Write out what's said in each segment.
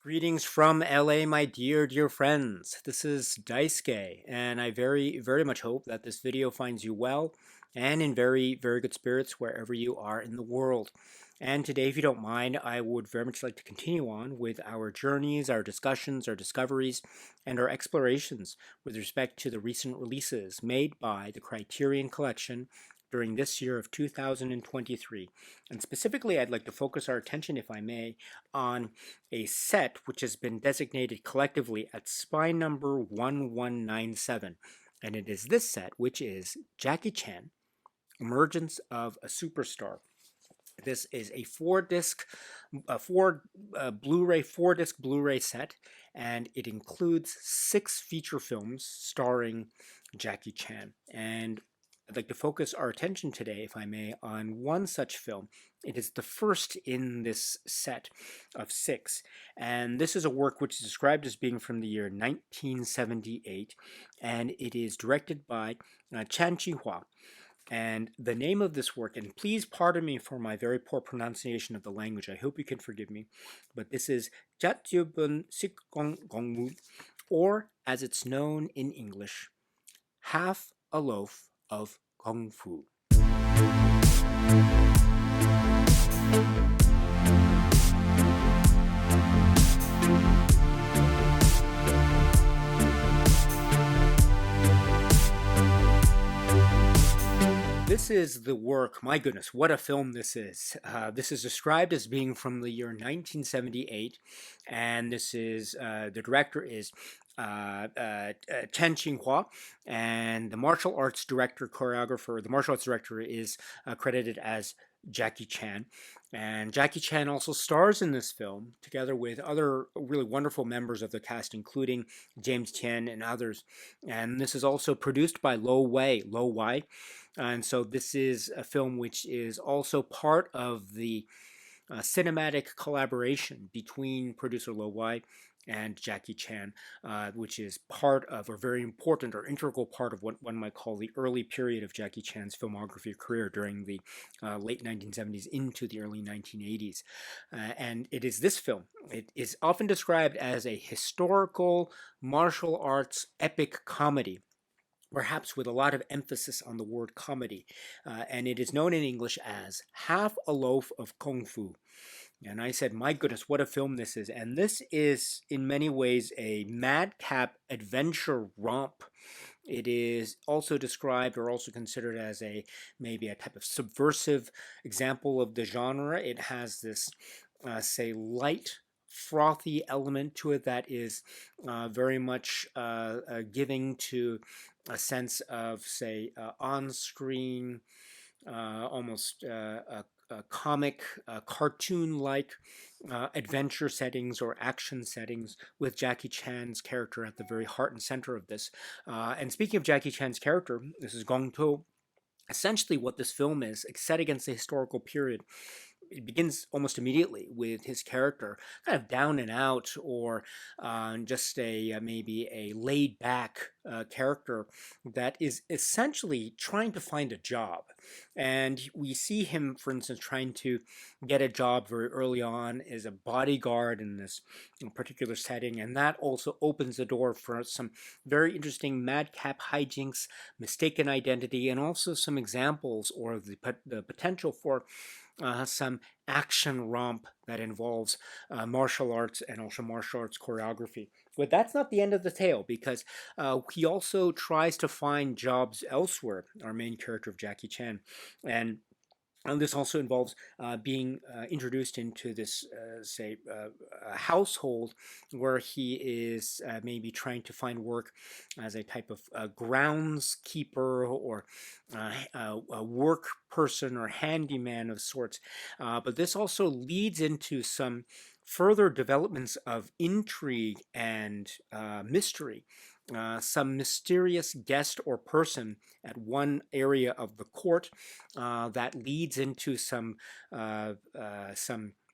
Greetings from LA, my dear friends. This is Daisuke, and I very much hope that this video finds you well and in very good spirits wherever you are in the world. And today, if you don't mind, I would very much like to continue on with our journeys, our discussions, our discoveries, and our explorations with respect to the recent releases made by the Criterion Collection during this year of 2023. And specifically, I'd like to focus our attention, if I may, on a set which has been designated collectively at spine number 1197. And it is this set, which is Jackie Chan, Emergence of a Superstar. This is a four disc Blu-ray set, and it includes 6 feature films starring Jackie Chan. And I'd like to focus our attention today, if I may, on one such film. It is the first in this set of 6, and this is a work which is described as being from the year 1978, and it is directed by Chan Chi-Hwa. And the name of this work, and please pardon me for my very poor pronunciation of the language, I hope you can forgive me, but this is Jatyubun Sikgong Gongmu, or as it's known in English, Half a Loaf of Kung Fu. This is the work, my goodness, what a film this is. This is described as being from the year 1978, and this is, the director is Chen Chi-Hwa, and the martial arts director, choreographer, the martial arts director is credited as Jackie Chan. And Jackie Chan also stars in this film, together with other really wonderful members of the cast, including James Tien and others. And this is also produced by Lo-Wai. And so this is a film which is also part of the cinematic collaboration between producer Lo-Wai and Jackie Chan, which is part of, or very important or integral part of what one might call the early period of Jackie Chan's filmography career during the late 1970s into the early 1980s. And it is this film. It is often described as a historical martial arts epic comedy, perhaps with a lot of emphasis on the word comedy. And it is known in English as Half a Loaf of Kung Fu. And I said, my goodness, what a film this is. And this is, in many ways, a madcap adventure romp. It is also described or also considered as maybe a type of subversive example of the genre. It has this, say, light, frothy element to it that is very much giving to a sense of, say, on-screen, almost comic, cartoon-like adventure settings or action settings, with Jackie Chan's character at the very heart and center of this. And speaking of Jackie Chan's character, this is Gong To. Essentially what this film is, set against the historical period, it begins almost immediately with his character kind of down and out, or just maybe a laid back character that is essentially trying to find a job. And we see him, for instance, trying to get a job very early on as a bodyguard in this particular setting, and that also opens the door for some very interesting madcap hijinks, mistaken identity, and also some examples or the potential for some action romp that involves martial arts and also martial arts choreography. But that's not the end of the tale, because he also tries to find jobs elsewhere, our main character of Jackie Chan. And this also involves being introduced into this, household where he is maybe trying to find work as a type of groundskeeper or a work person or handyman of sorts. But this also leads into some further developments of intrigue and mystery. Some mysterious guest or person at one area of the court that leads into some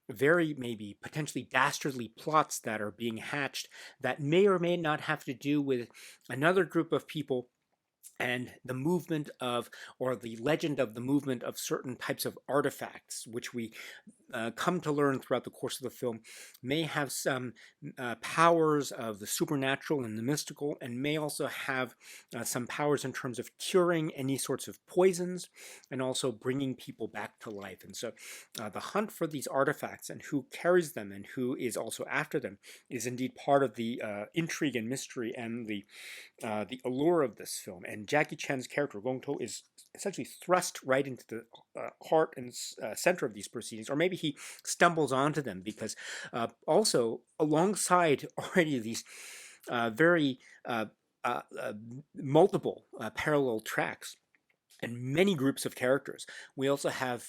very maybe potentially dastardly plots that are being hatched that may or may not have to do with another group of people and the movement of, or the legend of the movement of certain types of artifacts, which we come to learn throughout the course of the film may have some powers of the supernatural and the mystical, and may also have some powers in terms of curing any sorts of poisons and also bringing people back to life. And so the hunt for these artifacts and who carries them and who is also after them is indeed part of the intrigue and mystery and the allure of this film. And Jackie Chan's character, Gong To, is essentially thrust right into the heart and center of these proceedings, or maybe he stumbles onto them because also alongside already these very uh, uh, multiple parallel tracks and many groups of characters. We also have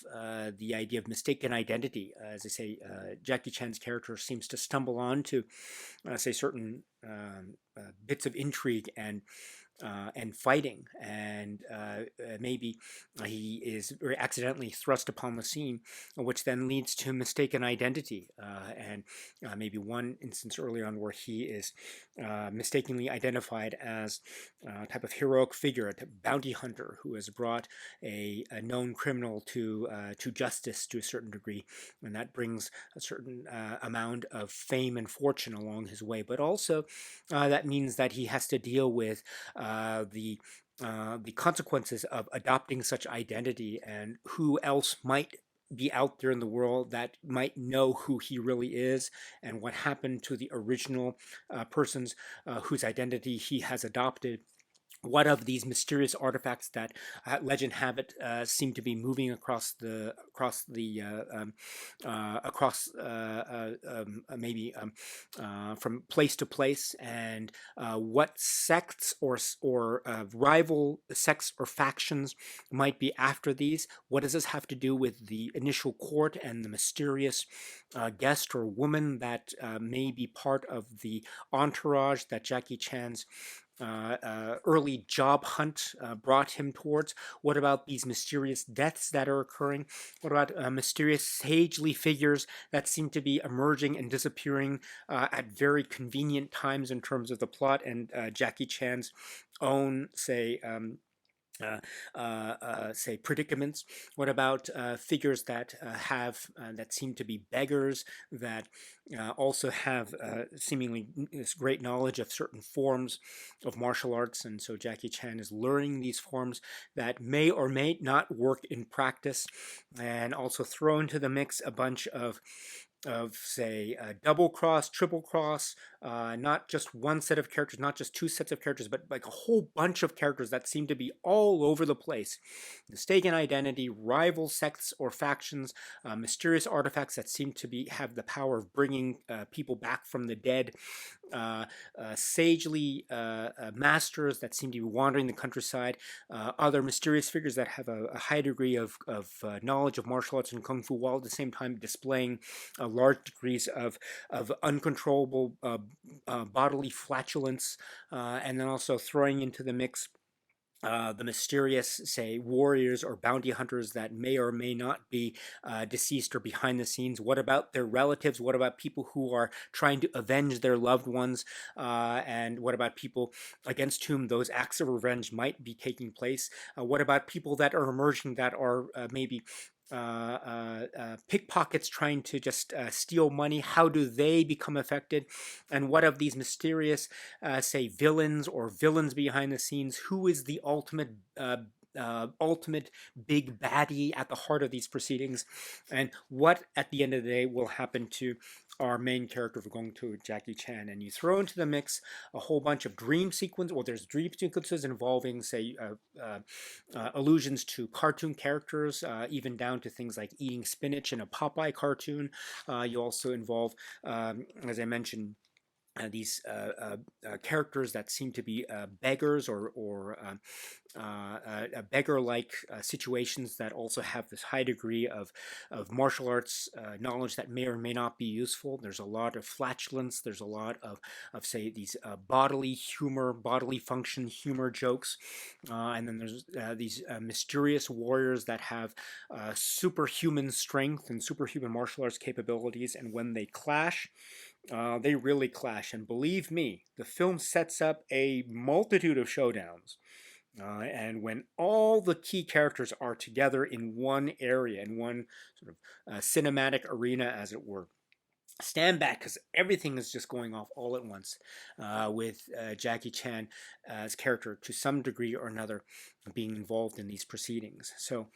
the idea of mistaken identity. As I say, Jackie Chan's character seems to stumble onto, say, certain bits of intrigue and fighting, and maybe he is very accidentally thrust upon the scene, which then leads to mistaken identity. And maybe one instance early on where he is mistakenly identified as a type of heroic figure, a bounty hunter who has brought a known criminal to justice to a certain degree, and that brings a certain amount of fame and fortune along his way. But also, that means that he has to deal with the consequences of adopting such identity, and who else might be out there in the world that might know who he really is, and what happened to the original persons whose identity he has adopted. What of these mysterious artifacts that legend have it seem to be moving from place to place, and what sects or rival sects or factions might be after these? What does this have to do with the initial court and the mysterious guest or woman that may be part of the entourage that Jackie Chan's early job hunt brought him towards? What about these mysterious deaths that are occurring? What about mysterious sagely figures that seem to be emerging and disappearing at very convenient times in terms of the plot and Jackie Chan's own, say predicaments? What about figures that that seem to be beggars, that also have seemingly this great knowledge of certain forms of martial arts, and so Jackie Chan is learning these forms that may or may not work in practice, and also throw into the mix a bunch of say double cross, triple cross, not just one set of characters, not just two sets of characters, but like a whole bunch of characters that seem to be all over the place. Mistaken identity, rival sects or factions, mysterious artifacts that seem to be have the power of bringing people back from the dead, sagely masters that seem to be wandering the countryside, other mysterious figures that have a high degree of knowledge of martial arts and kung fu, while at the same time displaying large degrees of uncontrollable bodily flatulence, and then also throwing into the mix the mysterious, say, warriors or bounty hunters that may or may not be deceased or behind the scenes. What about their relatives? What about people who are trying to avenge their loved ones? And what about people against whom those acts of revenge might be taking place? What about people that are emerging that are maybe pickpockets trying to just steal money? How do they become affected? And what of these mysterious, say, villains or villains behind the scenes? Who is the ultimate big baddie at the heart of these proceedings? And what, at the end of the day, will happen to our main character of Gong To, Jackie Chan? And you throw into the mix a whole bunch of dream sequences, or there's dream sequences involving, say, allusions to cartoon characters, even down to things like eating spinach in a Popeye cartoon. You also involve, as I mentioned, these characters that seem to be beggars or beggar-like situations that also have this high degree of martial arts knowledge that may or may not be useful. There's a lot of flatulence. There's a lot of say, these bodily humor, bodily function humor jokes. And then there's these mysterious warriors that have superhuman strength and superhuman martial arts capabilities. And when they clash, they really clash. And believe me, the film sets up a multitude of showdowns And when all the key characters are together in one area, in one sort of cinematic arena, as it were, stand back because everything is just going off all at once with Jackie Chan's character to some degree or another being involved in these proceedings. So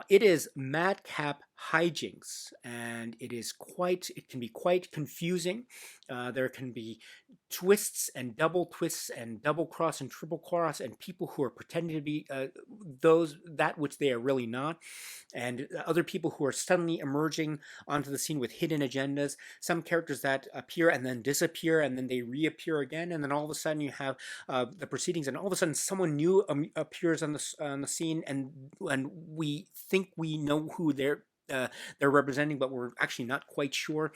it is madcap hijinks, and it can be quite confusing. There can be twists and double cross and triple cross, and people who are pretending to be that which they are really not, and other people who are suddenly emerging onto the scene with hidden agendas. Some characters that appear and then disappear, and then they reappear again, and then all of a sudden you have the proceedings, and all of a sudden someone new appears on the scene, and we think we know who they're representing, but we're actually not quite sure.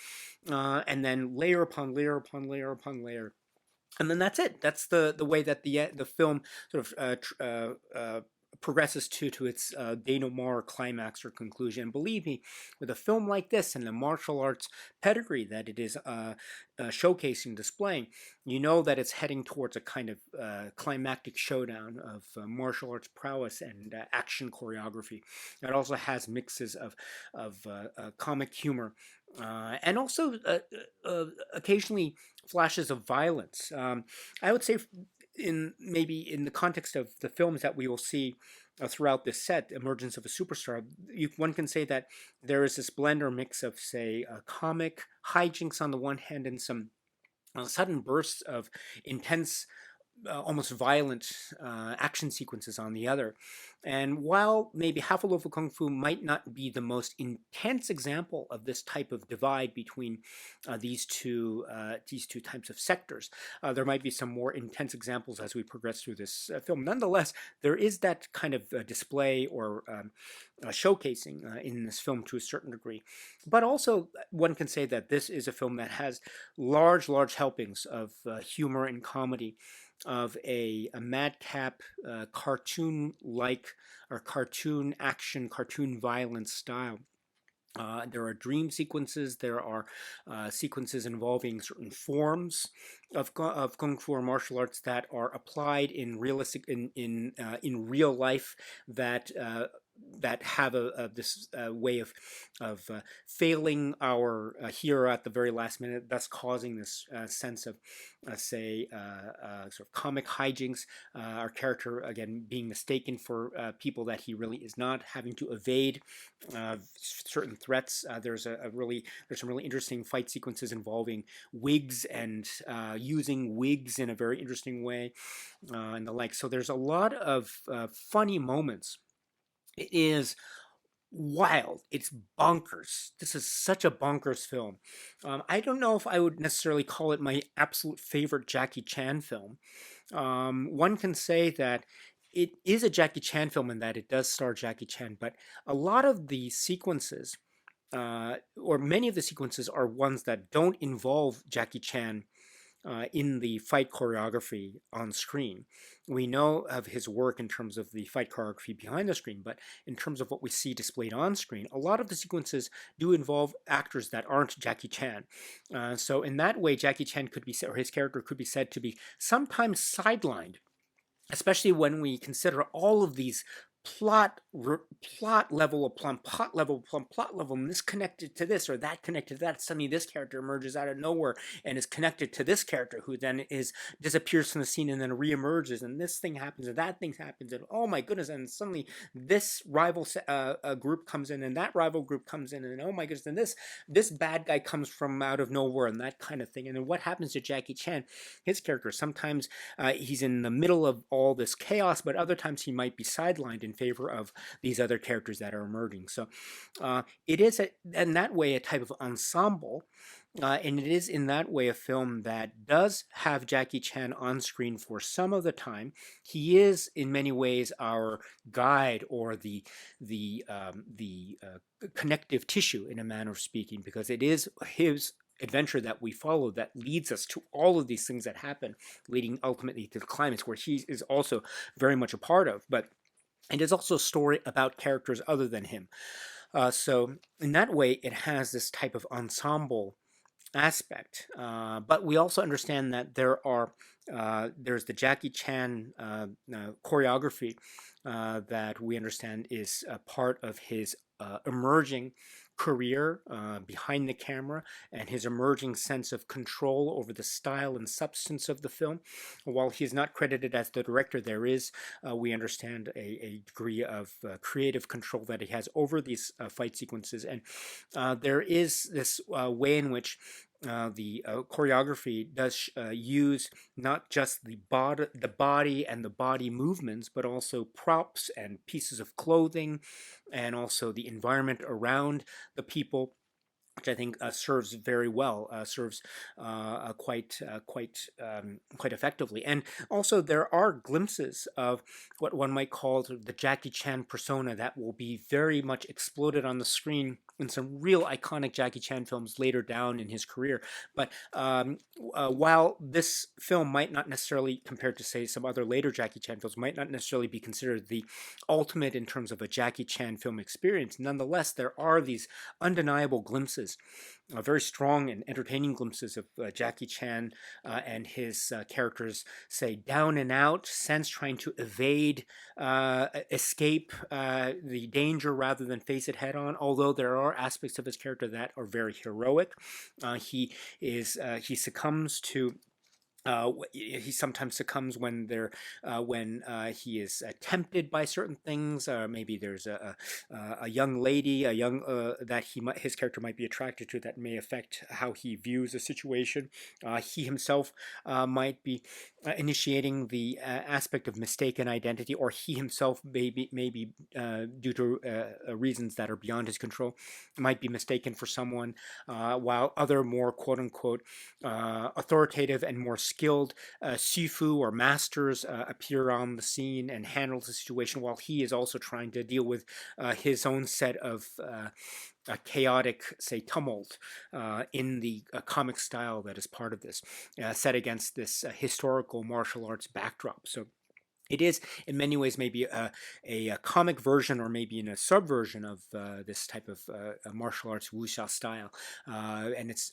And then layer upon layer upon layer upon layer, and then that's it. That's the way that the film sort of progresses to its denouement, climax, or conclusion. And believe me, with a film like this and the martial arts pedigree that it is showcasing, displaying, you know that it's heading towards a kind of climactic showdown of martial arts prowess and action choreography. It also has mixes of comic humor and also occasionally flashes of violence. I would say, maybe in the context of the films that we will see throughout this set, Emergence of a Superstar, one can say that there is this blend or mix of, say, comic hijinks on the one hand and some sudden bursts of intense almost violent action sequences on the other. And while maybe Half a Loaf of Kung Fu might not be the most intense example of this type of divide between these two types of sectors, there might be some more intense examples as we progress through this film. Nonetheless, there is that kind of display or showcasing in this film to a certain degree. But also, one can say that this is a film that has large helpings of humor and comedy, of a madcap cartoon-like or cartoon action, cartoon violence style. There are dream sequences. There are sequences involving certain forms of kung fu or martial arts that are applied in realistic in real life that have this way of failing our hero at the very last minute, thus causing this sense of, say, sort of comic hijinks. Our character again being mistaken for people that he really is not, having to evade certain threats. There's some really interesting fight sequences involving wigs and using wigs in a very interesting way, and the like. So there's a lot of funny moments. It is wild. It's bonkers. This is such a bonkers film. I don't know if I would necessarily call it my absolute favorite Jackie Chan film. One can say that it is a Jackie Chan film in that it does star Jackie Chan, but a lot of the sequences, or many of the sequences, are ones that don't involve Jackie Chan in the fight choreography on screen. We know of his work in terms of the fight choreography behind the screen, but in terms of what we see displayed on screen, a lot of the sequences do involve actors that aren't Jackie Chan. So in that way, Jackie Chan could be said, or his character could be said to be sometimes sidelined, especially when we consider all of these plot level upon plot level upon plot level, and this connected to this or that connected to that. Suddenly this character emerges out of nowhere and is connected to this character, who then disappears from the scene and then reemerges, and this thing happens and that thing happens, and oh my goodness, and suddenly this rival group comes in and that rival group comes in, and oh my goodness, and this bad guy comes from out of nowhere, and that kind of thing. And then what happens to Jackie Chan, his character? Sometimes he's in the middle of all this chaos, but other times he might be sidelined in favor of these other characters that are emerging. So it is, in that way, a type of ensemble. And it is in that way a film that does have Jackie Chan on screen for some of the time. He is in many ways our guide, or the connective tissue, in a manner of speaking, because it is his adventure that we follow that leads us to all of these things that happen, leading ultimately to the climax, where he is also very much a part of. But it is also a story about characters other than him. So in that way, it has this type of ensemble aspect. But we also understand that there's the Jackie Chan choreography that we understand is a part of his emerging career behind the camera and his emerging sense of control over the style and substance of the film. While he is not credited as the director, there is, we understand, a degree of creative control that he has over these fight sequences. And there is this way in which the choreography does use not just the body and the body movements, but also props and pieces of clothing, and also the environment around the people, which I think serves very well, serves quite effectively. And also, there are glimpses of what one might call the Jackie Chan persona that will be very much exploded on the screen in some real iconic Jackie Chan films later down in his career. But while this film might not necessarily, compared to say some other later Jackie Chan films, might not necessarily be considered the ultimate in terms of a Jackie Chan film experience, nonetheless, there are these undeniable glimpses, very strong and entertaining glimpses of Jackie Chan and his characters, say, down and out, sense trying to evade, escape the danger rather than face it head on. Although there are aspects of his character that are very heroic, he succumbs to he sometimes succumbs when he is tempted by certain things. Maybe there's a young lady, that his character might be attracted to, that may affect how he views a situation. He himself might be initiating the aspect of mistaken identity, or he himself maybe due to reasons that are beyond his control, might be mistaken for someone, while other more quote unquote authoritative and more skilled sifu or masters appear on the scene and handle the situation, while he is also trying to deal with his own set of a chaotic, say, tumult in the comic style that is part of this, set against this historical martial arts backdrop. So it is, in many ways, maybe a comic version, or maybe in a subversion of this type of martial arts wuxia style. And it's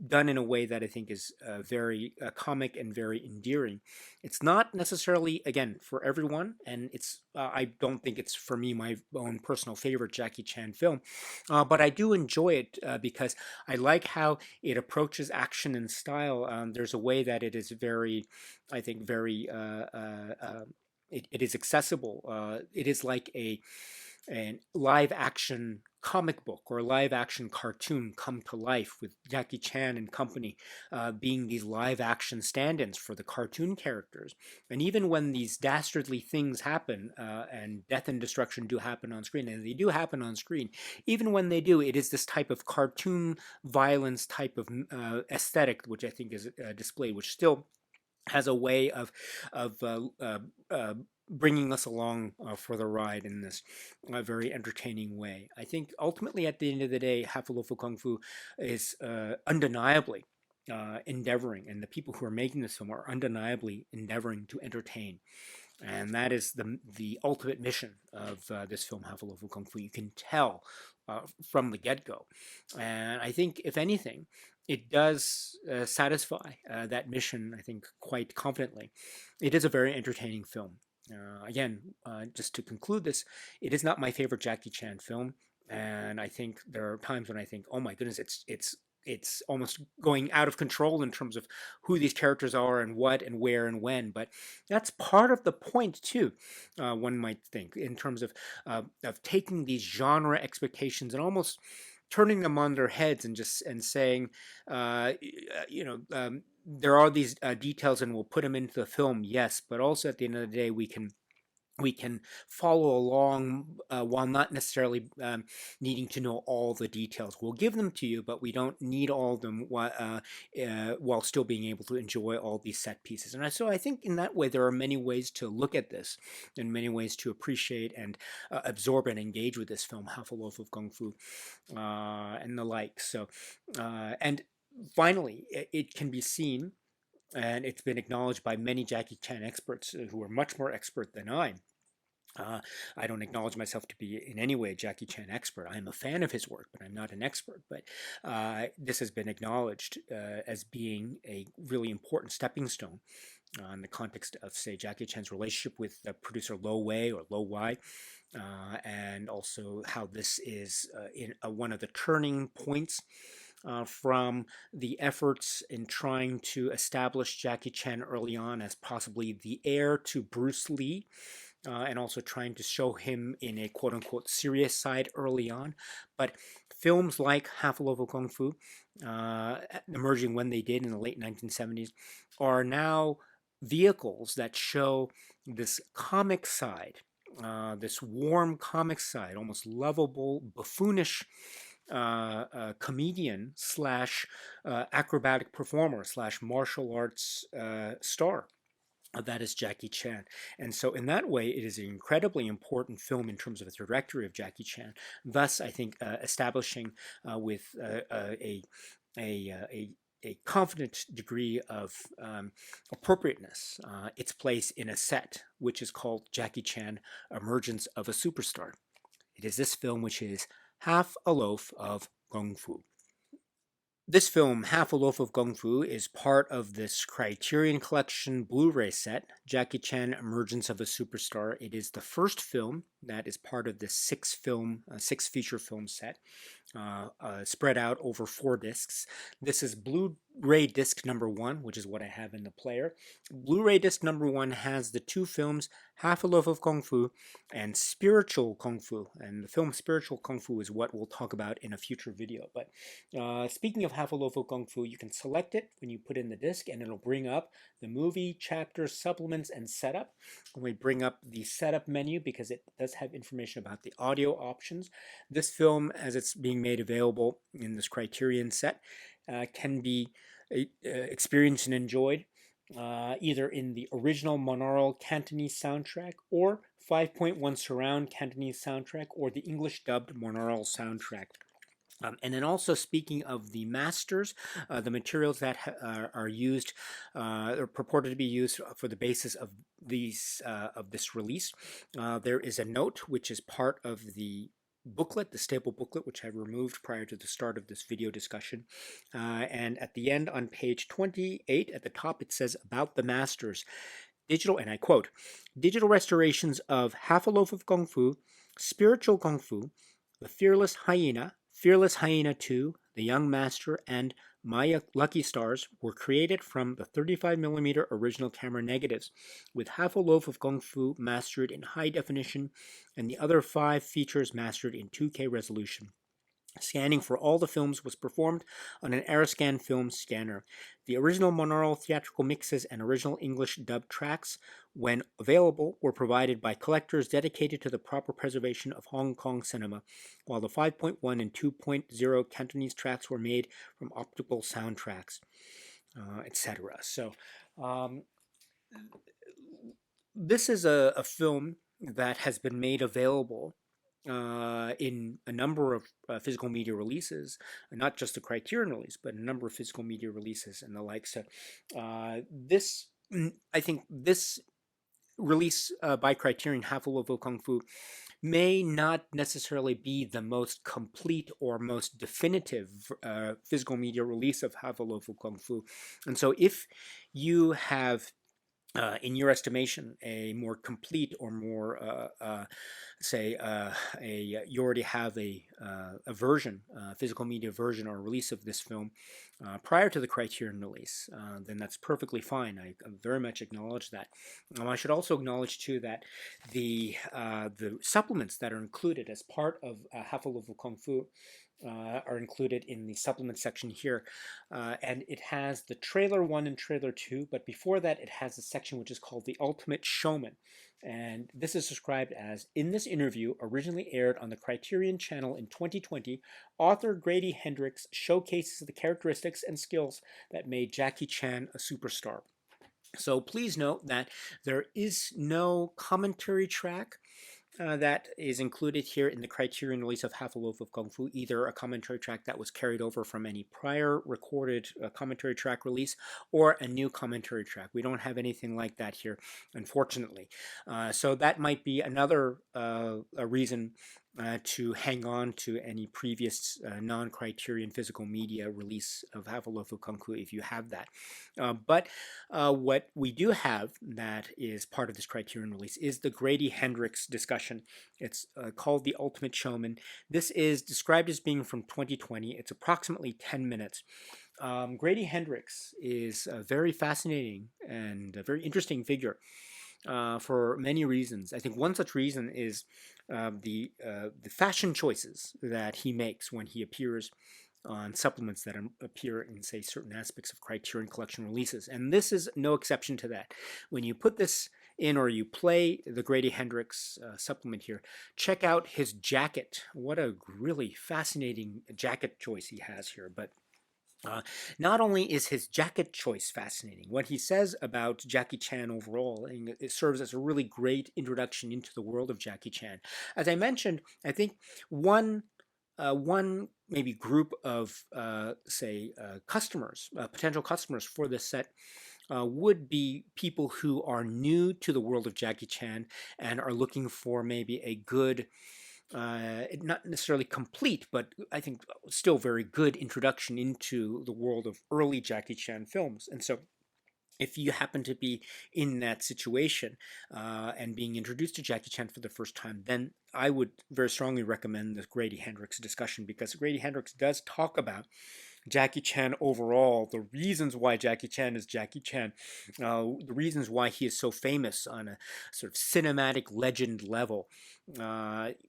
done in a way that I think is very comic and very endearing. It's not necessarily, again, for everyone, and I don't think it's, for me, my own personal favorite Jackie Chan film, but I do enjoy it because I like how it approaches action and style. There's a way that it is very, I think, very it is accessible. It is like a live action comic book or live action cartoon come to life, with Jackie Chan and company being these live action stand-ins for the cartoon characters. And even when these dastardly things happen, and death and destruction do happen on screen, and they do happen on screen, even when they do, it is this type of cartoon violence type of aesthetic, which I think is displayed, which still has a way of bringing us along for the ride in this very entertaining way. I think ultimately, at the end of the day, Hafalofu Kung Fu is undeniably endeavoring, and the people who are making this film are undeniably endeavoring to entertain. And that is the ultimate mission of this film, Hafalofu Kung Fu. You can tell from the get-go. And I think, if anything, it does satisfy that mission, I think, quite confidently. It is a very entertaining film. Again, just to conclude this, it is not my favorite Jackie Chan film, and I think there are times when I think, oh my goodness, it's almost going out of control in terms of who these characters are and what and where and when. But that's part of the point too. One might think, in terms of taking these genre expectations and almost turning them on their heads, and just saying, you know. There are these details, and we'll put them into the film, yes, but also at the end of the day, we can follow along while not necessarily needing to know all the details. We'll give them to you, but we don't need all of them while still being able to enjoy all these set pieces. And so I think in that way, there are many ways to look at this, and many ways to appreciate and absorb and engage with this film, Half a Loaf of Kung Fu, and the like. So, and finally, it can be seen, and it's been acknowledged by many Jackie Chan experts who are much more expert than I, Uh, I don't acknowledge myself to be in any way a Jackie Chan expert. I'm a fan of his work, but I'm not an expert. But this has been acknowledged as being a really important stepping stone in the context of, say, Jackie Chan's relationship with producer Lo Wei or Lo Wai, and also how this is in one of the turning points from the efforts in trying to establish Jackie Chan early on as possibly the heir to Bruce Lee, and also trying to show him in a quote unquote serious side early on. But films like Half a Loaf of Kung Fu, emerging when they did in the late 1970s, are now vehicles that show this comic side, this warm comic side, almost lovable, buffoonish comedian slash acrobatic performer slash martial arts star. That is Jackie Chan. And so, in that way, it is an incredibly important film in terms of the trajectory of Jackie Chan. Thus, I think establishing with a confident degree of appropriateness its place in a set which is called Jackie Chan Emergence of a Superstar. It is this film which is Half a Loaf of Kung Fu. This film, Half a Loaf of Kung Fu, is part of this Criterion Collection Blu-ray set, Jackie Chan Emergence of a Superstar. It is the first film that is part of this six feature film set, spread out over 4 discs. This is Blu-ray disc number 1, which is what I have in the player. Blu-ray disc number 1 has the 2 films, Half a Loaf of Kung Fu and Spiritual Kung Fu. And the film Spiritual Kung Fu is what we'll talk about in a future video. But speaking of Half a Loaf of Kung Fu, you can select it when you put in the disc, and it'll bring up the movie, chapter, supplements, and setup. When we bring up the setup menu, because it does have information about the audio options. This film, as it's being made available in this Criterion set, can be experienced and enjoyed either in the original monaural Cantonese soundtrack or 5.1 surround Cantonese soundtrack or the English dubbed monaural soundtrack. And then also speaking of the masters, the materials that are used or purported to be used for the basis of these of this release, there is a note which is part of the booklet, the staple booklet, which I removed prior to the start of this video discussion. And at the end on page 28 at the top it says about the masters, digital, and I quote, digital restorations of Half a Loaf of Kung Fu, Spiritual Kung Fu, The Fearless Hyena 2, The Young Master, and My Lucky Stars were created from the 35mm original camera negatives, with Half a Loaf of Kung Fu mastered in high definition and the other 5 features mastered in 2K resolution. Scanning for all the films was performed on an Aeroscan film scanner. The original monaural theatrical mixes and original English dub tracks, when available, were provided by collectors dedicated to the proper preservation of Hong Kong cinema, while the 5.1 and 2.0 Cantonese tracks were made from optical soundtracks, etc. So, this is a film that has been made available in a number of physical media releases, not just the Criterion release, but a number of physical media releases and the like. So, I think this release by Criterion, Half a Loaf of Kung Fu, may not necessarily be the most complete or most definitive physical media release of Half a Loaf of Kung Fu. And so, if you have in your estimation, a more complete or more, you already have a version, physical media version or release of this film prior to the Criterion release, then that's perfectly fine. I very much acknowledge that. I should also acknowledge too that the supplements that are included as part of Half a Loaf of Kung Fu are included in the supplement section here. And it has the trailer 1 and trailer 2, but before that it has a section which is called the Ultimate Showman. And this is described as, in this interview, originally aired on the Criterion channel in 2020, author Grady Hendrix showcases the characteristics and skills that made Jackie Chan a superstar. So please note that there is no commentary track that is included here in the Criterion release of Half a Loaf of Kung Fu, either a commentary track that was carried over from any prior recorded commentary track release or a new commentary track. We don't have anything like that here, unfortunately. So that might be another a reason to hang on to any previous non-Criterion physical media release of Half a Loaf of Kung Fu if you have that. But what we do have that is part of this Criterion release is the Grady Hendrix discussion. It's called The Ultimate Showman. This is described as being from 2020. It's approximately 10 minutes. Grady Hendrix is a very fascinating and a very interesting figure for many reasons. I think one such reason is the fashion choices that he makes when he appears on supplements that appear in, say, certain aspects of Criterion Collection releases. And this is no exception to that. When you put this in or you play the Grady Hendrix supplement here, check out his jacket. What a really fascinating jacket choice he has here. But not only is his jacket choice fascinating, what he says about Jackie Chan overall, and it serves as a really great introduction into the world of Jackie Chan. As I mentioned, I think one maybe group of say customers, potential customers for this set would be people who are new to the world of Jackie Chan and are looking for maybe a good, not necessarily complete, but I think still very good introduction into the world of early Jackie Chan films. And so if you happen to be in that situation and being introduced to Jackie Chan for the first time, then I would very strongly recommend the Grady Hendrix discussion, because Grady Hendrix does talk about Jackie Chan overall, the reasons why Jackie Chan is Jackie Chan, the reasons why he is so famous on a sort of cinematic legend level.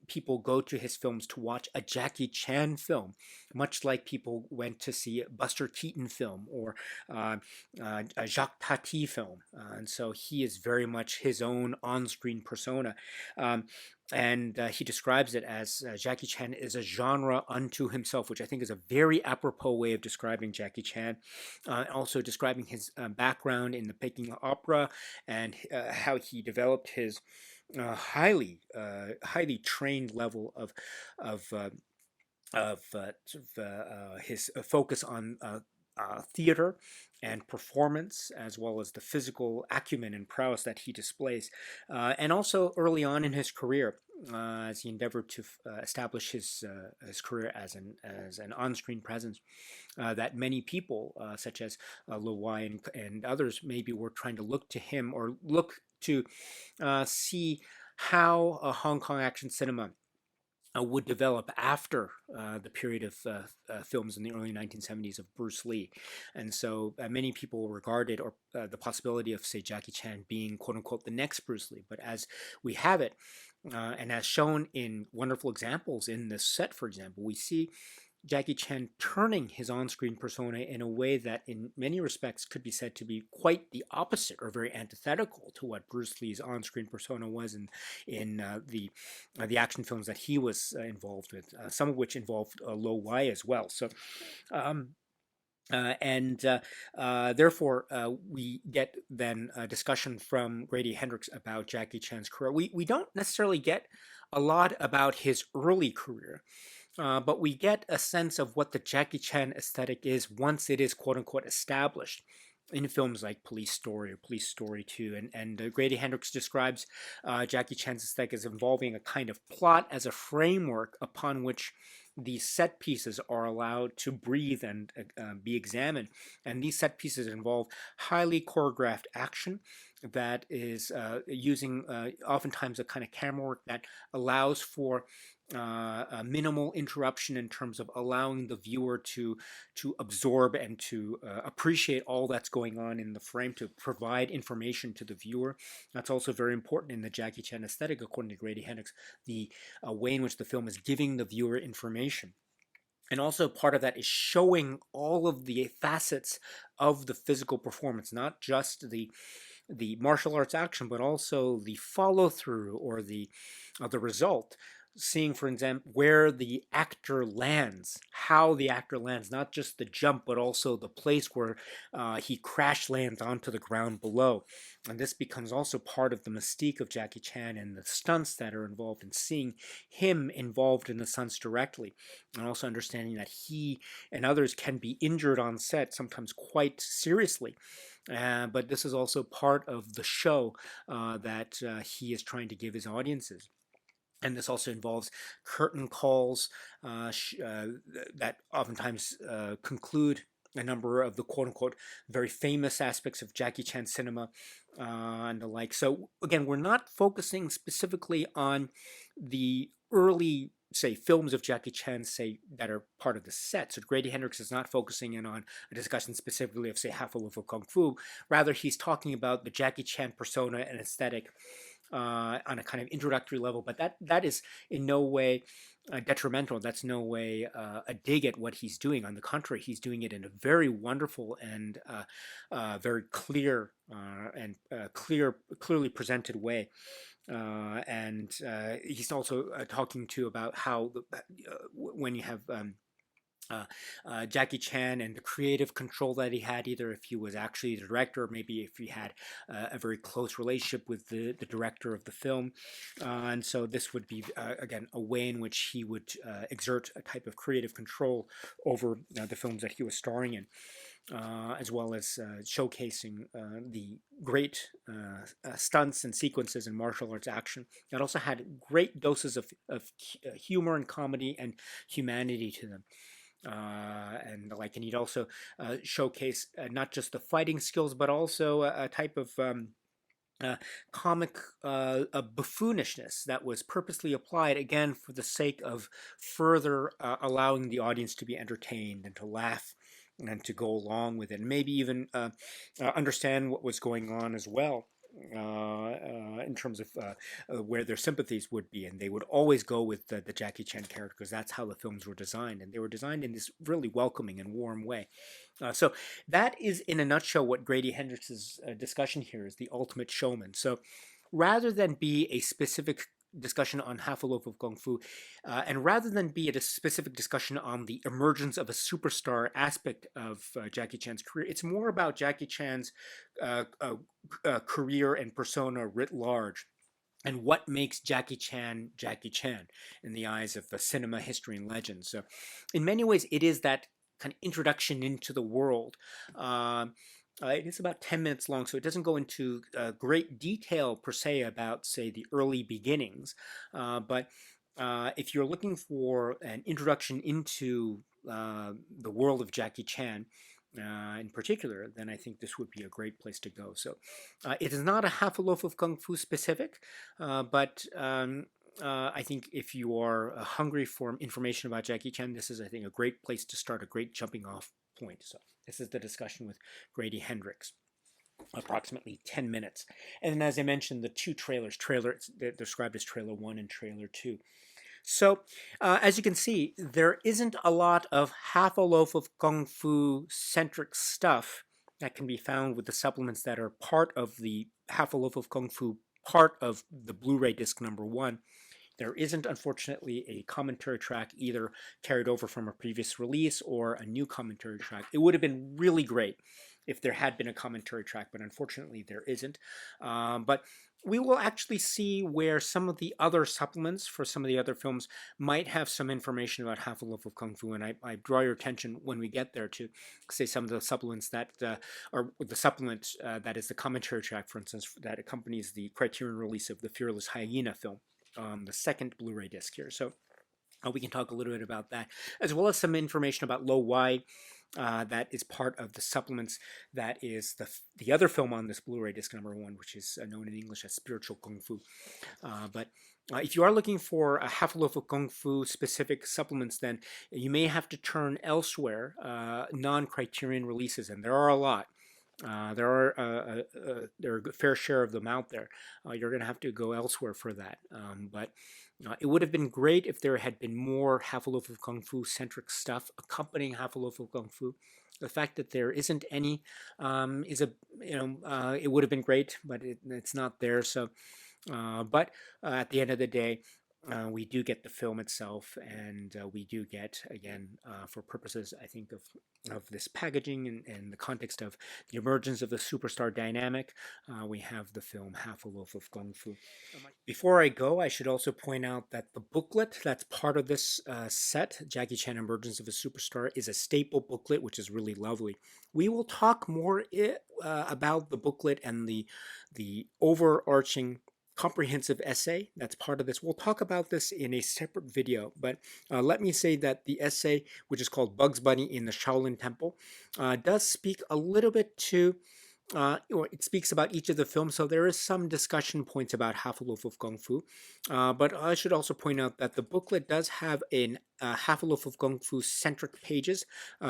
People go to his films to watch a Jackie Chan film, much like people went to see a Buster Keaton film or a Jacques Tati film. And so he is very much his own on-screen persona. Um, and he describes it as Jackie Chan is a genre unto himself, which I think is a very apropos way of describing Jackie Chan. Also describing his background in the Peking opera and how he developed his highly trained level of his focus on theater and performance, as well as the physical acumen and prowess that he displays. And also early on in his career, as he endeavored to establish his career as an on-screen presence, that many people, such as Lo and others, maybe were trying to look to him or look to see how Hong Kong action cinema would develop after the period of films in the early 1970s of Bruce Lee. And so many people regarded or the possibility of, say, Jackie Chan being, quote unquote, the next Bruce Lee. But as we have it, and as shown in wonderful examples in this set, for example, we see Jackie Chan turning his on-screen persona in a way that in many respects could be said to be quite the opposite or very antithetical to what Bruce Lee's on-screen persona was in the action films that he was involved with, some of which involved Lo-Wai as well. So therefore, we get then a discussion from Grady Hendrix about Jackie Chan's career. We don't necessarily get a lot about his early career. But we get a sense of what the Jackie Chan aesthetic is once it is, quote unquote, established in films like Police Story or Police Story 2. And Grady Hendrix describes Jackie Chan's aesthetic as involving a kind of plot as a framework upon which these set pieces are allowed to breathe and be examined. And these set pieces involve highly choreographed action that is using oftentimes a kind of camera work that allows for a minimal interruption in terms of allowing the viewer to absorb and to appreciate all that's going on in the frame, to provide information to the viewer. That's also very important in the Jackie Chan aesthetic, according to Grady Hendrix, the way in which the film is giving the viewer information. And also part of that is showing all of the facets of the physical performance, not just the martial arts action, but also the follow through or the result. seeing, for example, where the actor lands, how the actor lands, not just the jump, but also the place where he crash lands onto the ground below. And this becomes also part of the mystique of Jackie Chan and the stunts that are involved in seeing him involved in the stunts directly, and also understanding that he and others can be injured on set, sometimes quite seriously. But this is also part of the show that he is trying to give his audiences. And this also involves curtain calls that oftentimes conclude a number of the quote unquote very famous aspects of Jackie Chan cinema and the like. So, again, we're not focusing specifically on the early, say, films of Jackie Chan, say, that are part of the set. So Grady Hendrix is not focusing in on a discussion specifically of, say, Half a Loaf of Kung Fu. Rather, he's talking about the Jackie Chan persona and aesthetic on a kind of introductory level, but that is in no way detrimental. That's no way a dig at what he's doing. On the contrary, he's doing it in a very wonderful and very clear and clearly presented way. And he's also talking to about how when you have Jackie Chan and the creative control that he had, either if he was actually the director or maybe if he had a very close relationship with the director of the film. And so this would be, again, a way in which he would exert a type of creative control over the films that he was starring in. As well as showcasing the great stunts and sequences in martial arts action that also had great doses of humor and comedy and humanity to them. And like, and he'd also showcase not just the fighting skills, but also a type of comic buffoonishness that was purposely applied, again, for the sake of further allowing the audience to be entertained and to laugh and to go along with it, and maybe even understand what was going on as well. In terms of where their sympathies would be, and they would always go with the Jackie Chan character because that's how the films were designed, and they were designed in this really welcoming and warm way. So that is, in a nutshell, what Grady Hendrix's discussion here is: the ultimate showman. So rather than be a specific discussion on Half a Loaf of Kung Fu, and rather than be a specific discussion on the emergence of a superstar aspect of Jackie Chan's career, it's more about Jackie Chan's career and persona writ large, and what makes Jackie Chan Jackie Chan in the eyes of cinema history and legend. So, in many ways, it is that kind of introduction into the world. It is about 10 minutes long, so it doesn't go into great detail per se about, say, the early beginnings. But if you're looking for an introduction into the world of Jackie Chan, in particular, then I think this would be a great place to go. So it is not a Half a Loaf of Kung Fu specific, but I think if you are hungry for information about Jackie Chan, this is, I think, a great place to start, a great jumping off point. So this is the discussion with Grady Hendrix, approximately 10 minutes. And then, as I mentioned, the two trailers, they're described as trailer 1 and trailer 2. So, as you can see, there isn't a lot of Half a Loaf of Kung Fu centric stuff that can be found with the supplements that are part of the Half a Loaf of Kung Fu part of the Blu-ray disc number 1. There isn't, unfortunately, a commentary track either carried over from a previous release or a new commentary track. It would have been really great if there had been a commentary track, but unfortunately there isn't. But we will actually see where some of the other supplements for some of the other films might have some information about Half a Loaf of Kung Fu, and I draw your attention when we get there to, say, some of the supplements that are the supplement that is the commentary track, for instance, that accompanies the Criterion release of the Fearless Hyena film, the second Blu-ray disc here. So we can talk a little bit about that, as well as some information about Lo Wai that is part of the supplements. That is the other film on this Blu-ray disc number 1, which is known in English as Spiritual Kung Fu. But if you are looking for a Half a Loaf of Kung Fu specific supplements, then you may have to turn elsewhere, non-Criterion releases, and there are a lot. There are a fair share of them out there. You're going to have to go elsewhere for that. But it would have been great if there had been more Half a Loaf of Kung Fu centric stuff accompanying Half a Loaf of Kung Fu. The fact that there isn't any is it would have been great, but it's not there. So, but at the end of the day, we do get the film itself, and we do get, again, for purposes, I think, of this packaging and the context of the emergence of the superstar dynamic, we have the film Half a Loaf of Kung Fu. Before I go, I should also point out that the booklet that's part of this set, Jackie Chan Emergence of a Superstar, is a staple booklet, which is really lovely. We will talk more about the booklet and the overarching comprehensive essay that's part of this. We'll talk about this in a separate video, but let me say that the essay, which is called Bugs Bunny in the Shaolin Temple, does speak a little bit to or it speaks about each of the films, so there is some discussion points about Half a Loaf of Kung Fu. But I should also point out that the booklet does have an Half a Loaf of Kung Fu centric pages,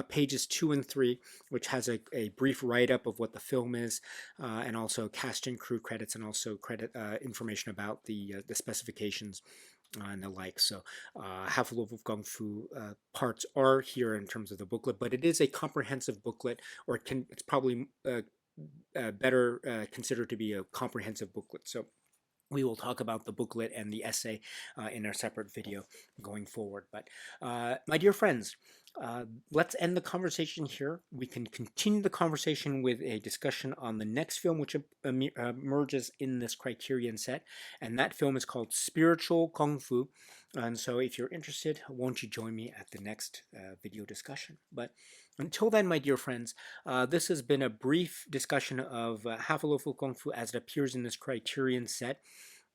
pages 2 and 3, which has a brief write-up of what the film is, and also cast and crew credits, and also credit information about the specifications and the like. So Half a Loaf of Kung Fu parts are here in terms of the booklet, but it is a comprehensive booklet, or it's probably better considered to be a comprehensive booklet. So we will talk about the booklet and the essay in our separate video going forward. But my dear friends, let's end the conversation here. We can continue the conversation with a discussion on the next film, which emerges in this Criterion set, and that film is called Spiritual Kung Fu. And so if you're interested, won't you join me at the next video discussion? But until then, my dear friends, this has been a brief discussion of Half a Loaf of Kung Fu as it appears in this Criterion set.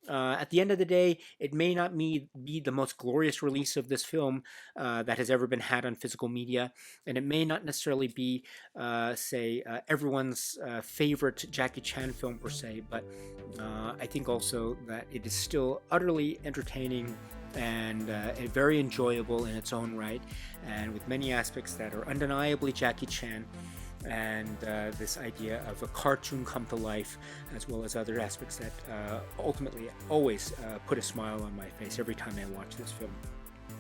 At the end of the day, it may not be the most glorious release of this film that has ever been had on physical media, and it may not necessarily be, say, everyone's favorite Jackie Chan film per se, but I think also that it is still utterly entertaining and very enjoyable in its own right, and with many aspects that are undeniably Jackie Chan, and this idea of a cartoon come to life, as well as other aspects that ultimately always put a smile on my face every time I watch this film.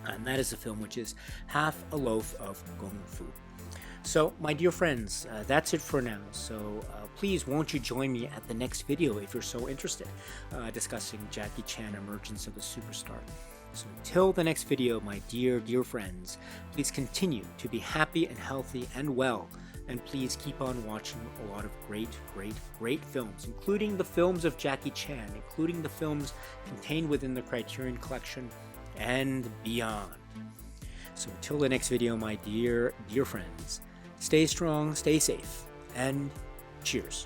And that is a film which is Half a Loaf of Kung Fu. So, my dear friends, that's it for now. So, please won't you join me at the next video if you're so interested, discussing Jackie Chan Emergence of a Superstar. So until the next video, my dear friends, please continue to be happy and healthy and well, and please keep on watching a lot of great films, including the films of Jackie Chan, including the films contained within the Criterion Collection and beyond. So until the next video, my dear friends, stay strong, stay safe, and cheers.